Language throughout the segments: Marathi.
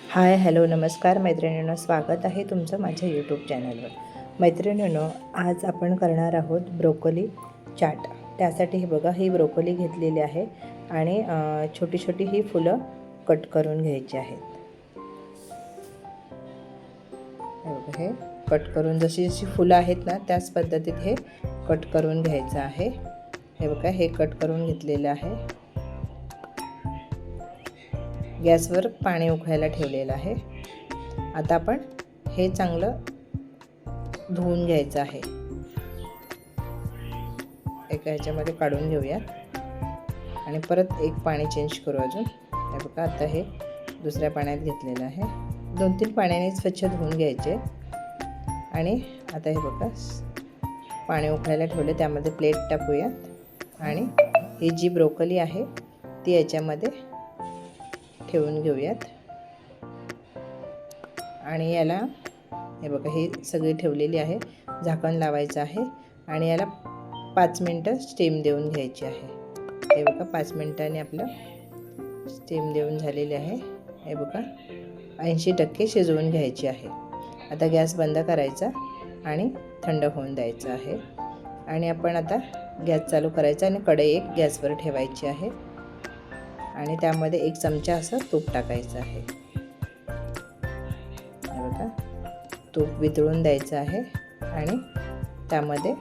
हाय हॅलो नमस्कार मैत्रिणींनो, स्वागत आहे तुमचं माझ्या यूट्यूब चॅनलवर। मैत्रिणींनो, आज आपण करणार आहोत ब्रोकोली चाट। त्यासाठी हे बघा, ही ब्रोकोली घेतलेली आहे आणि छोटी छोटी ही फुलं कट करून घ्यायची आहेत। हे बघा, हे कट करून जशी जशी फुलं आहेत ना त्याच पद्धतीत हे कट करून घ्यायचं आहे। हे बघा, हे कट करून घेतलेलं आहे। गॅसवर पाणी उकळायला ठेवलेलं आहे। आता आपण हे चांगलं धुवून घ्यायचं आहे। एका ह्याच्यामध्ये काढून घेऊया आणि परत एक पाणी चेंज करू अजून। हे बघा, आता हे दुसऱ्या पाण्यात घेतलेलं आहे। 2-3 पाण्याने स्वच्छ धुवून घ्यायचे आणि आता हे बघा, पाणी उकळायला ठेवले, त्यामध्ये प्लेट टाकूया आणि ही जी ब्रोकोली आहे ती याच्यामध्ये ठेवून घेऊयात आणि याला हे बघा, ही सगळी ठेवलेली आहे। झाकण लावायचं आहे आणि याला 5 मिनिटं स्टीम देऊन घ्यायची आहे। हे बघा, 5 मिनिटांनी आपलं स्टीम देऊन झालेली आहे। हे बघा, 80% शिजवून घ्यायची आहे। आता गॅस बंद करायचा आणि थंड होऊन द्यायचं आहे आणि आपण आता गॅस चालू करायचा आणि कढई एक गॅसवर ठेवायची आहे आणि त्यामध्ये 1 चमचा असं तूप टाकायचं आहे। हे बघा, तूप वितळून द्यायचं आहे आणि त्यामध्ये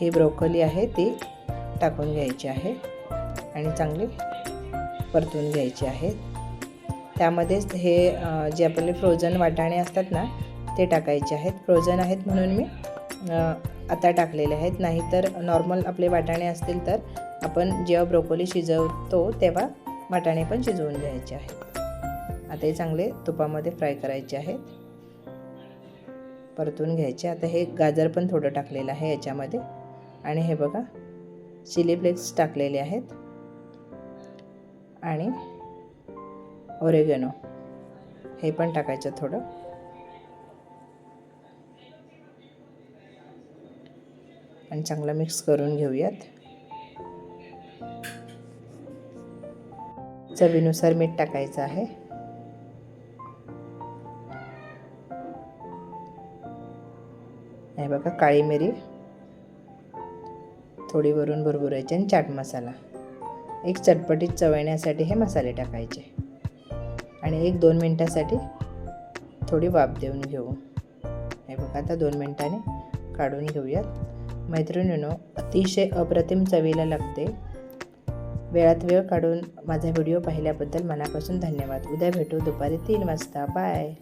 ही ब्रोकोली आहे ती टाकून घ्यायची आहे आणि चांगली परतून घ्यायची आहे। त्यामध्येच हे जे आपले फ्रोझन वाटाणे असतात ना ते टाकायचे आहेत। फ्रोझन आहेत म्हणून मी आता टाकलेले आहेत, नाहीतर नॉर्मल आपले वाटाणे असतील तर आपण जेव्हा ब्रोकोली शिजवतो तेव्हा वाटाणे पण शिजवून घ्यायचे आहेत। आता हे चांगले तुपामध्ये फ्राय करायचे आहेत, परतून घ्यायचे। आता हे गाजर पण थोडं टाकलेलं आहे याच्यामध्ये आणि हे बघा, चिली फ्लेक्स टाकलेले आहेत आणि ऑरेगॅनो हे पण टाकायचं थोडं आणि चांगलं मिक्स करून घेऊयात। चवीनुसार मीठ टाकायचं आहे। हे बघा, काळी मिरी थोडी वरून भुरभुरायची आणि चाट मसाला, एक चटपटीत चव येण्यासाठी हे मसाले टाकायचे आणि 1-2 मिनिटासाठी थोडी वाफ देऊन घेऊ। हे बघा, आता 2 मिनिटांनी काढून घेऊयात। मैत्रिणींनो, अतिशय अप्रतिम चवीला लागते। वेळात वेळ काढून माझा व्हिडिओ पाहिल्याबद्दल मनापासून धन्यवाद। उद्या भेटू दुपारी 3 वाजता। बाय।